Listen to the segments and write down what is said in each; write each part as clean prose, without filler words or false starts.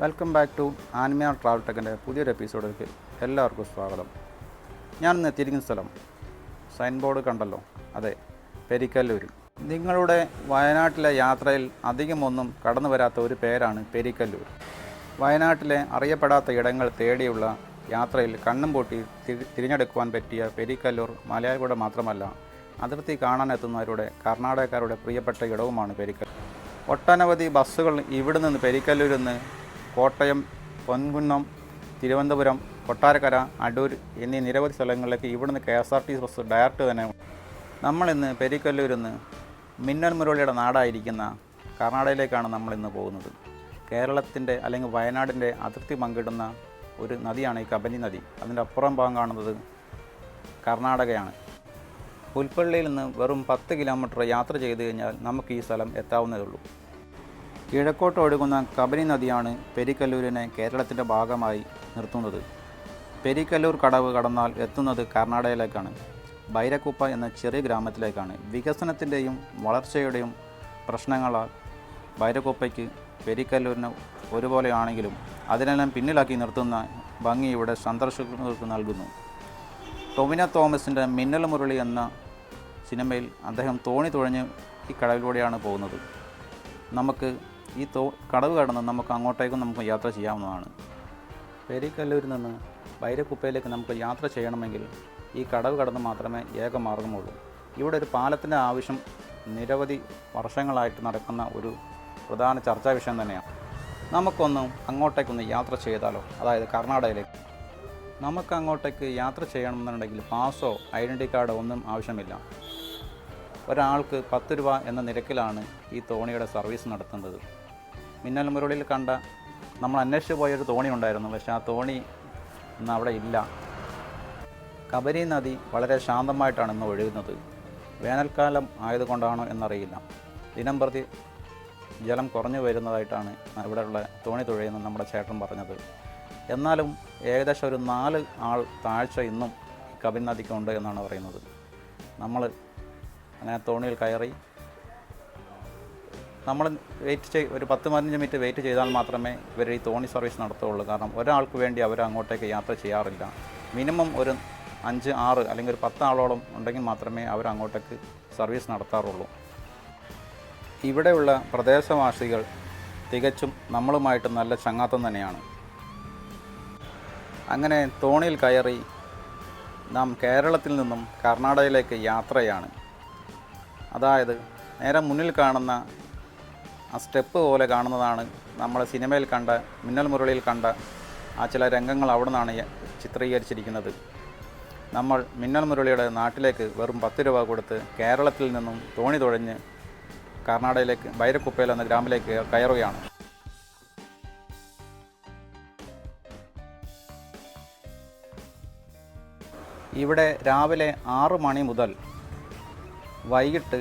Welcome back to Anima travel ടെക്കിൻ്റെ പുതിയൊരു എപ്പിസോഡിലേക്ക് എല്ലാവർക്കും സ്വാഗതം. ഞാനിന്ന് എത്തിയിരിക്കുന്ന സ്ഥലം സൈൻ ബോർഡ് കണ്ടല്ലോ, അതെ, പെരിക്കല്ലൂർ. നിങ്ങളുടെ വയനാട്ടിലെ യാത്രയിൽ അധികമൊന്നും കടന്നു വരാത്ത ഒരു പേരാണ് പെരിക്കല്ലൂർ. വയനാട്ടിലെ അറിയപ്പെടാത്ത ഇടങ്ങൾ തേടിയുള്ള യാത്രയിൽ കണ്ണും പൂട്ടി തിരഞ്ഞെടുക്കുവാൻ പറ്റിയ പെരിക്കല്ലൂർ മലയാളികളുടെ മാത്രമല്ല, അതിർത്തി കാണാനെത്തുന്നവരുടെ കർണാടകക്കാരുടെ പ്രിയപ്പെട്ട ഇടവുമാണ് പെരിക്കല്ലൂർ. ഒട്ടനവധി ബസ്സുകൾ ഇവിടെ നിന്ന് പെരിക്കല്ലൂരിൽ നിന്ന് കോട്ടയം, പൊൻകുന്നം, തിരുവനന്തപുരം, കൊട്ടാരക്കര, അടൂർ എന്നീ നിരവധി സ്ഥലങ്ങളിലേക്ക് ഇവിടുന്ന് KSRTC ബസ് ഡയറക്റ്റ് തന്നെ. നമ്മളിന്ന് പെരിക്കല്ലൂരിൽ നിന്ന് മിന്നൽ മുരളിയുടെ നാടായിരിക്കുന്ന കർണാടകയിലേക്കാണ് നമ്മളിന്ന് പോകുന്നത്. കേരളത്തിൻ്റെ അല്ലെങ്കിൽ വയനാടിൻ്റെ അതിർത്തി പങ്കിടുന്ന ഒരു നദിയാണ് ഈ കബനി നദി. അതിൻ്റെ അപ്പുറം ഭാഗം കാണുന്നത് കർണാടകയാണ്. പുൽപ്പള്ളിയിൽ നിന്ന് വെറും 10 കിലോമീറ്റർ യാത്ര ചെയ്ത് കഴിഞ്ഞാൽ നമുക്ക് ഈ സ്ഥലം എത്താവുന്നതേ ഉള്ളൂ. കിഴക്കോട്ട് ഒഴുകുന്ന കബനി നദിയാണ് പെരിക്കല്ലൂരിനെ കേരളത്തിൻ്റെ ഭാഗമായി നിർത്തുന്നത്. പെരിക്കല്ലൂർ കടവ് കടന്നാൽ എത്തുന്നത് കർണാടകയിലേക്കാണ്. ബൈരക്കുപ്പ എന്ന ചെറിയ ഗ്രാമത്തിലേക്കാണ്. വികസനത്തിൻ്റെയും വളർച്ചയുടെയും പ്രശ്നങ്ങളാൽ ബൈരക്കുപ്പയ്ക്ക് പെരിക്കല്ലൂരിന് ഒരുപോലെയാണെങ്കിലും അതിനെല്ലാം പിന്നിലാക്കി നിർത്തുന്ന ഭംഗി ഇവിടെ സന്ദർശകർക്ക് നൽകുന്നു. ടൊവിനോ തോമസിൻ്റെ മിന്നൽ മുരളി എന്ന സിനിമയിൽ അദ്ദേഹം തോണി തുഴഞ്ഞ് ഈ കടവിലൂടെയാണ് പോകുന്നത്. നമുക്ക് ഈ കടവ് കടന്ന് നമുക്ക് അങ്ങോട്ടേക്കും നമുക്ക് യാത്ര ചെയ്യാവുന്നതാണ്. പെരിക്കല്ലൂരിൽ നിന്ന് ബൈരക്കുപ്പയിലേക്ക് നമുക്ക് യാത്ര ചെയ്യണമെങ്കിൽ ഈ കടവ് കടന്ന് മാത്രമേ ഏക മാർഗമുള്ളൂ. ഇവിടെ ഒരു പാലത്തിൻ്റെ ആവശ്യം നിരവധി വർഷങ്ങളായിട്ട് നടക്കുന്ന ഒരു പ്രധാന ചർച്ചാ വിഷയം തന്നെയാണ്. നമുക്കൊന്ന് അങ്ങോട്ടേക്കൊന്ന് യാത്ര ചെയ്താലോ, അതായത് കർണാടകയിലേക്ക്. നമുക്ക് അങ്ങോട്ടേക്ക് യാത്ര ചെയ്യണമെന്നുണ്ടെങ്കിൽ പാസോ ഐഡൻറ്റി കാർഡോ ഒന്നും ആവശ്യമില്ല. ഒരാൾക്ക് 10 രൂപ എന്ന നിരക്കിലാണ് ഈ തോണിയുടെ സർവീസ് നടത്തുന്നത്. മിന്നൽ മുരളിയിൽ കണ്ട നമ്മൾ അന്വേഷിച്ച് പോയൊരു തോണി ഉണ്ടായിരുന്നു, പക്ഷേ ആ തോണി ഇന്ന് അവിടെ ഇല്ല. കബനി നദി വളരെ ശാന്തമായിട്ടാണ് ഇന്ന് ഒഴുകുന്നത്. വേനൽക്കാലം ആയതുകൊണ്ടാണോ എന്നറിയില്ല, ദിനം പ്രതി ജലം കുറഞ്ഞു വരുന്നതായിട്ടാണ് ഇവിടെയുള്ള തോണി തുഴയുന്ന നമ്മുടെ ചേട്ടൻ പറഞ്ഞത്. എന്നാലും ഏകദേശം ഒരു 4 ആൾ താഴ്ച ഇന്നും കബനി നദിക്കുണ്ട് എന്നാണ് പറയുന്നത്. നമ്മൾ അങ്ങനെ തോണിയിൽ കയറി നമ്മൾ ഒരു 10-15 മിനിറ്റ് വെയിറ്റ് ചെയ്താൽ മാത്രമേ ഇവർ ഈ തോണി സർവീസ് നടത്തുകയുള്ളൂ. കാരണം ഒരാൾക്ക് വേണ്ടി അവർ അങ്ങോട്ടേക്ക് യാത്ര ചെയ്യാറില്ല. മിനിമം ഒരു 5-6 അല്ലെങ്കിൽ ഒരു 10 ആളോളം ഉണ്ടെങ്കിൽ മാത്രമേ അവർ അങ്ങോട്ടേക്ക് സർവീസ് നടത്താറുള്ളൂ. ഇവിടെയുള്ള പ്രദേശവാസികൾ തികച്ചും നമ്മളുമായിട്ട് നല്ല ചങ്ങാത്തം തന്നെയാണ്. അങ്ങനെ തോണിയിൽ കയറി നാം കേരളത്തിൽ നിന്നും കർണാടകയിലേക്ക് യാത്രയാണ്. അതായത് നേരെ മുന്നിൽ കാണുന്ന ആ സ്റ്റെപ്പ് പോലെ കാണുന്നതാണ് നമ്മൾ സിനിമയിൽ കണ്ട മിന്നൽ മുരളിയിൽ കണ്ട ആ ചില രംഗങ്ങൾ അവിടെ നിന്നാണ് ചിത്രീകരിച്ചിരിക്കുന്നത്. നമ്മൾ മിന്നൽ മുരളിയുടെ നാട്ടിലേക്ക് വെറും 10 രൂപ കൊടുത്ത് കേരളത്തിൽ നിന്നും തോണി തുഴഞ്ഞ് കർണാടകയിലേക്ക് ബൈരക്കുപ്പയിൽ എന്ന ഗ്രാമത്തിലേക്ക് കയറുകയാണ്. ഇവിടെ രാവിലെ 6 മണി മുതൽ വൈകിട്ട്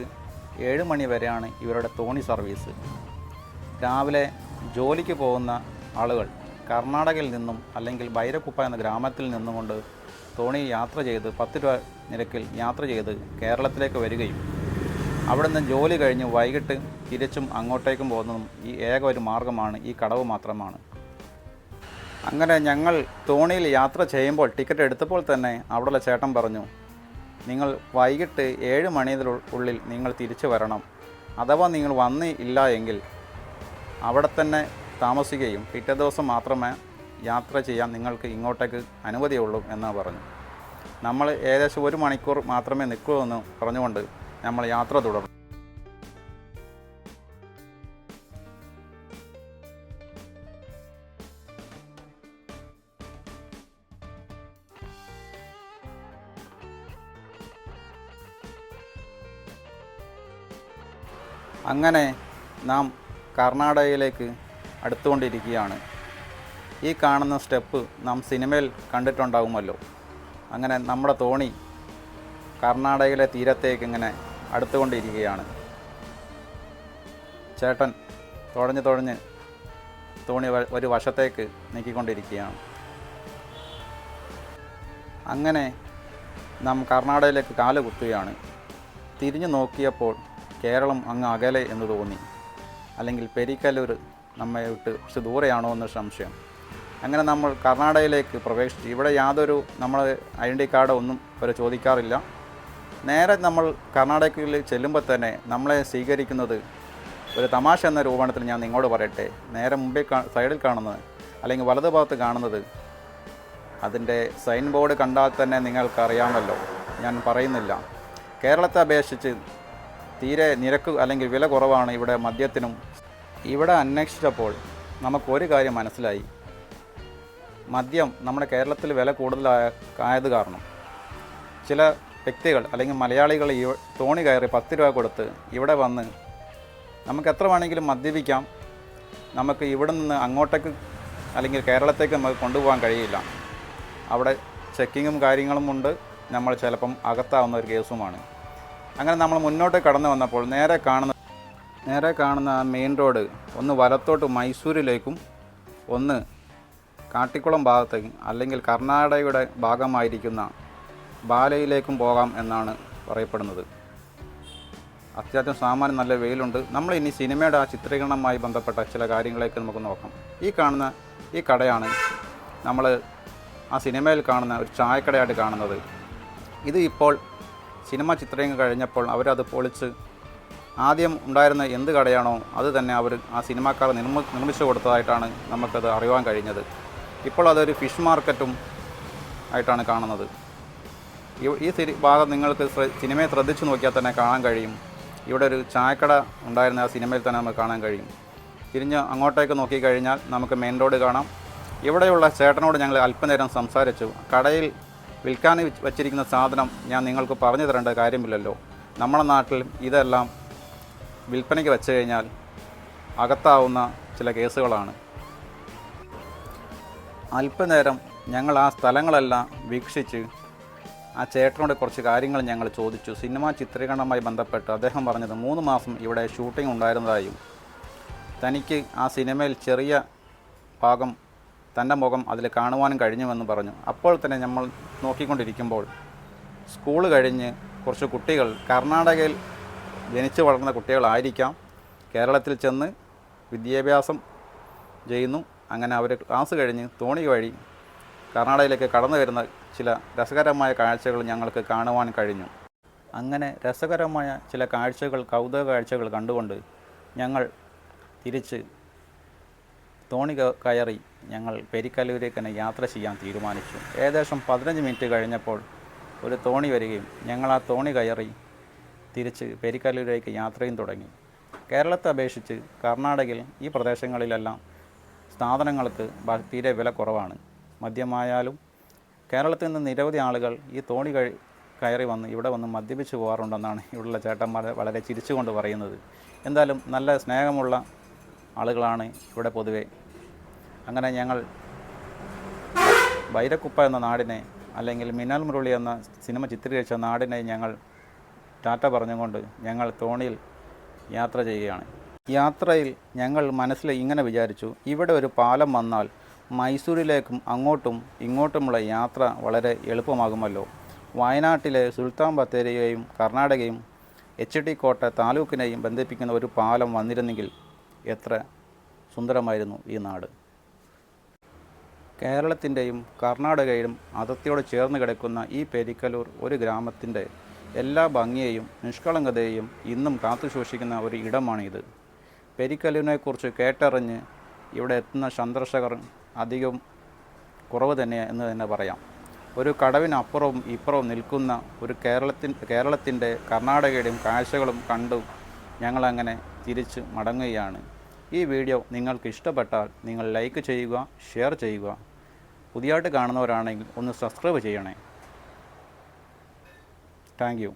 7 മണി വരെയാണ് ഇവരുടെ തോണി സർവീസ്. രാവിലെ ജോലിക്ക് പോകുന്ന ആളുകൾ കർണാടകയിൽ നിന്നും അല്ലെങ്കിൽ ബൈരക്കുപ്പ എന്ന ഗ്രാമത്തിൽ നിന്നും കൊണ്ട് തോണി യാത്ര ചെയ്ത് 10 രൂപ നിരക്കിൽ യാത്ര ചെയ്ത് കേരളത്തിലേക്ക് വരികയും അവിടെ നിന്ന് ജോലി കഴിഞ്ഞ് വൈകിട്ട് തിരിച്ചും അങ്ങോട്ടേക്കും പോകുന്നതും ഈ ഏക ഒരു മാർഗമാണ്, ഈ കടവ് മാത്രമാണ്. അങ്ങനെ ഞങ്ങൾ തോണിയിൽ യാത്ര ചെയ്യുമ്പോൾ ടിക്കറ്റ് എടുത്തപ്പോൾ തന്നെ അവിടെയുള്ള ചേട്ടൻ പറഞ്ഞു, നിങ്ങൾ വൈകിട്ട് 7 മണിയുള്ളിൽ നിങ്ങൾ തിരിച്ചു വരണം. അഥവാ നിങ്ങൾ വന്നില്ല എങ്കിൽ അവിടെ തന്നെ താമസിക്കുകയും പിറ്റേ ദിവസം മാത്രമേ യാത്ര ചെയ്യാൻ നിങ്ങൾക്ക് ഇങ്ങോട്ടേക്ക് അനുമതിയുള്ളൂ എന്നാണ് പറഞ്ഞു. നമ്മൾ ഏകദേശം 1 മണിക്കൂർ മാത്രമേ നിൽക്കൂ എന്ന് പറഞ്ഞുകൊണ്ട് നമ്മൾ യാത്ര തുടർന്നു. അങ്ങനെ നാം കർണാടകയിലേക്ക് അടുത്തുകൊണ്ടിരിക്കുകയാണ്. ഈ കാണുന്ന സ്റ്റെപ്പ് നാം സിനിമയിൽ കണ്ടിട്ടുണ്ടാകുമല്ലോ. അങ്ങനെ നമ്മുടെ തോണി കർണാടകയിലെ തീരത്തേക്ക് ഇങ്ങനെ അടുത്തുകൊണ്ടിരിക്കുകയാണ്. ചേട്ടൻ തുഴഞ്ഞ് തോണി ഒരു വശത്തേക്ക് നീക്കിക്കൊണ്ടിരിക്കുകയാണ്. അങ്ങനെ നാം കർണാടകയിലേക്ക് കാല് കുത്തുകയാണ്. തിരിഞ്ഞു നോക്കിയപ്പോൾ കേരളം അങ്ങ് അകലെ എന്ന് തോന്നി. അല്ലെങ്കിൽ പെരിക്കല്ലൂർ നമ്മെ വിട്ട് കുറച്ച് ദൂരെയാണോ എന്ന് സംശയം. അങ്ങനെ നമ്മൾ കർണാടകയിലേക്ക് പ്രവേശിച്ചു. ഇവിടെ യാതൊരു നമ്മൾ ഐഡൻറ്റി കാർഡ് ഒന്നും വരെ ചോദിക്കാറില്ല. നേരെ നമ്മൾ കർണാടകയിൽ ചെല്ലുമ്പോൾ തന്നെ നമ്മളെ സ്വീകരിക്കുന്നത് ഒരു തമാശ എന്ന രൂപത്തിൽ ഞാൻ നിങ്ങളോട് പറയട്ടെ. നേരെ മുമ്പേ സൈഡിൽ കാണുന്നത് അല്ലെങ്കിൽ വലതു ഭാഗത്ത് കാണുന്നത് അതിൻ്റെ സൈൻ ബോർഡ് കണ്ടാൽ തന്നെ നിങ്ങൾക്കറിയാമല്ലോ, ഞാൻ പറയുന്നില്ല. കേരളത്തെ അപേക്ഷിച്ച് തീരെ നിരക്ക് അല്ലെങ്കിൽ വില കുറവാണ് ഇവിടെ മദ്യത്തിനും. ഇവിടെ അന്വേഷിച്ചപ്പോൾ നമുക്കൊരു കാര്യം മനസ്സിലായി. മദ്യം നമ്മുടെ കേരളത്തിൽ വില കൂടുതലായത് കാരണം ചില വ്യക്തികൾ അല്ലെങ്കിൽ മലയാളികൾ തോണി കയറി 10 രൂപ കൊടുത്ത് ഇവിടെ വന്ന് നമുക്ക് എത്ര വേണമെങ്കിലും മദ്യപിക്കാം. നമുക്ക് ഇവിടെ നിന്ന് അങ്ങോട്ടേക്ക് അല്ലെങ്കിൽ കേരളത്തേക്ക് നമുക്ക് കൊണ്ടുപോകാൻ കഴിയില്ല. അവിടെ ചെക്കിങ്ങും കാര്യങ്ങളും ഉണ്ട്. നമ്മൾ ചിലപ്പം അകത്താവുന്ന ഒരു കേസുമാണ്. അങ്ങനെ നമ്മൾ മുന്നോട്ട് കടന്നു വന്നപ്പോൾ നേരെ കാണുന്ന മെയിൻ റോഡ് ഒന്ന് വലത്തോട്ട് മൈസൂരിലേക്കും ഒന്ന് കാട്ടിക്കുളം ഭാഗത്തേക്കും അല്ലെങ്കിൽ കർണാടകയുടെ ഭാഗമായിരിക്കുന്ന ബാലയിലേക്കും പോകാം എന്നാണ് പറയപ്പെടുന്നത്. അത്യാവശ്യം സാമാന്യം നല്ല വെയിലുണ്ട്. നമ്മൾ ഇനി സിനിമയുടെ ആ ചിത്രീകരണവുമായി ബന്ധപ്പെട്ട ചില കാര്യങ്ങളിലേക്ക് നമുക്ക് നോക്കാം. ഈ കടയാണ് നമ്മൾ ആ സിനിമയിൽ കാണുന്ന ഒരു ചായക്കടയായിട്ട് കാണുന്നത്. ഇത് ഇപ്പോൾ സിനിമ ചിത്രീകരണം കഴിഞ്ഞപ്പോൾ അവരത് പൊളിച്ച് ആദ്യം ഉണ്ടായിരുന്ന എന്ത് കടയാണോ അത് തന്നെ അവർ ആ സിനിമാക്കാർ നിർമ്മിച്ചു കൊടുത്തതായിട്ടാണ് നമുക്കത് അറിയാൻ കഴിഞ്ഞത്. ഇപ്പോൾ അതൊരു ഫിഷ് മാർക്കറ്റും ആയിട്ടാണ് കാണുന്നത്. ഈ ഭാഗം നിങ്ങൾക്ക് സിനിമയെ ശ്രദ്ധിച്ചു നോക്കിയാൽ തന്നെ കാണാൻ കഴിയും. ഇവിടെ ഒരു ചായക്കട ഉണ്ടായിരുന്ന ആ സിനിമയിൽ തന്നെ നമുക്ക് കാണാൻ കഴിയും. തിരിഞ്ഞ് അങ്ങോട്ടേക്ക് നോക്കിക്കഴിഞ്ഞാൽ നമുക്ക് മെയിൻ റോഡ് കാണാം. ഇവിടെയുള്ള ചേട്ടനോട് ഞങ്ങൾ അല്പനേരം സംസാരിച്ചു. കടയിൽ വിൽക്കാൻ വച്ചിരിക്കുന്ന സാധനം ഞാൻ നിങ്ങൾക്ക് പറഞ്ഞു തരേണ്ട കാര്യമില്ലല്ലോ. നമ്മുടെ നാട്ടിൽ ഇതെല്ലാം വിൽപ്പനയ്ക്ക് വെച്ച് കഴിഞ്ഞാൽ അകത്താവുന്ന ചില കേസുകളാണ്. അല്പനേരം ഞങ്ങൾ ആ സ്ഥലങ്ങളെല്ലാം വീക്ഷിച്ച് ആ ചേട്ടനോട് കുറച്ച് കാര്യങ്ങൾ ഞങ്ങൾ ചോദിച്ചു. സിനിമാ ചിത്രീകരണവുമായി ബന്ധപ്പെട്ട് അദ്ദേഹം പറഞ്ഞത് 3 മാസം ഇവിടെ ഷൂട്ടിംഗ് ഉണ്ടായിരുന്നതായും തനിക്ക് ആ സിനിമയിൽ ചെറിയ ഭാഗം തൻ്റെ മുഖം അതിൽ കാണുവാനും കഴിഞ്ഞുവെന്ന് പറഞ്ഞു. അപ്പോൾ തന്നെ നമ്മൾ നോക്കിക്കൊണ്ടിരിക്കുമ്പോൾ സ്കൂൾ കഴിഞ്ഞ് കുറച്ച് കുട്ടികൾ കർണാടകയിൽ ജനിച്ചു വളർന്ന കുട്ടികളായിരിക്കാം, കേരളത്തിൽ ചെന്ന് വിദ്യാഭ്യാസം ചെയ്യുന്നു. അങ്ങനെ അവർ ക്ലാസ് കഴിഞ്ഞ് തോണി വഴി കർണാടകയിലേക്ക് കടന്നു വരുന്ന ചില രസകരമായ കാഴ്ചകൾ ഞങ്ങൾക്ക് കാണുവാൻ കഴിഞ്ഞു. അങ്ങനെ രസകരമായ ചില കാഴ്ചകൾ, കൗതുക കാഴ്ചകൾ കണ്ടുകൊണ്ട് ഞങ്ങൾ തിരിച്ച് തോണി കയറി ഞങ്ങൾ പെരിക്കല്ലൂരേക്ക് തന്നെ യാത്ര ചെയ്യാൻ തീരുമാനിച്ചു. ഏകദേശം 15 മിനിറ്റ് കഴിഞ്ഞപ്പോൾ ഒരു തോണി വരികയും ഞങ്ങൾ ആ തോണി കയറി തിരിച്ച് പെരിക്കല്ലൂരേക്ക് യാത്രയും തുടങ്ങി. കേരളത്തെ അപേക്ഷിച്ച് കർണാടകയിൽ ഈ പ്രദേശങ്ങളിലെല്ലാം സാധനങ്ങൾക്ക് തീരെ വില കുറവാണ്. മദ്യമായാലും കേരളത്തിൽ നിന്ന് നിരവധി ആളുകൾ ഈ തോണി കയറി വന്ന് ഇവിടെ വന്ന് മദ്യപിച്ച് പോകാറുണ്ടെന്നാണ് ഇവിടെയുള്ള ചേട്ടന്മാർ വളരെ ചിരിച്ചുകൊണ്ട് പറയുന്നത്. എന്തായാലും നല്ല സ്നേഹമുള്ള ആളുകളാണ് ഇവിടെ പൊതുവെ. അങ്ങനെ ഞങ്ങൾ ബൈരക്കുപ്പ എന്ന നാടിനെ അല്ലെങ്കിൽ മിന്നൽ മുരളി എന്ന സിനിമ ചിത്രീകരിച്ച നാടിനെ ഞങ്ങൾ ടാറ്റ പറഞ്ഞുകൊണ്ട് ഞങ്ങൾ തോണിയിൽ യാത്ര ചെയ്യുകയാണ്. യാത്രയിൽ ഞങ്ങൾ മനസ്സിൽ ഇങ്ങനെ വിചാരിച്ചു, ഇവിടെ ഒരു പാലം വന്നാൽ മൈസൂരിലേക്കും അങ്ങോട്ടും ഇങ്ങോട്ടുമുള്ള യാത്ര വളരെ എളുപ്പമാകുമല്ലോ. വയനാട്ടിലെ സുൽത്താൻ ബത്തേരിയെയും കർണാടകയും HT കോട്ട താലൂക്കിനെയും ബന്ധിപ്പിക്കുന്ന ഒരു പാലം വന്നിരുന്നെങ്കിൽ എത്ര സുന്ദരമായിരുന്നു ഈ നാട്. കേരളത്തിൻ്റെയും കർണാടകയിലും അതിർത്തിയോട് ചേർന്ന് കിടക്കുന്ന ഈ പെരിക്കല്ലൂർ ഒരു ഗ്രാമത്തിൻ്റെ എല്ലാ ഭംഗിയെയും നിഷ്കളങ്കതയെയും ഇന്നും കാത്തുസൂക്ഷിക്കുന്ന ഒരു ഇടമാണിത്. പെരിക്കല്ലൂരിനെക്കുറിച്ച് കേട്ടറിഞ്ഞ് ഇവിടെ എത്തുന്ന സന്ദർശകർ അധികം കുറവ് തന്നെ എന്ന് തന്നെ പറയാം. ഒരു കടവിനപ്പുറവും ഇപ്പുറവും നിൽക്കുന്ന ഒരു കേരളത്തിൻ്റെ കർണാടകയുടെയും കാഴ്ചകളും കണ്ടു ഞങ്ങളങ്ങനെ തിരിച്ച് മടങ്ങുകയാണ്. ഈ വീഡിയോ നിങ്ങൾക്ക് ഇഷ്ടപ്പെട്ടാൽ നിങ്ങൾ ലൈക്ക് ചെയ്യുക, ഷെയർ ചെയ്യുക. പുതിയതായിട്ട് കാണുന്നവരാണെങ്കിൽ ഒന്ന് സബ്സ്ക്രൈബ് ചെയ്യണേ. Thank you.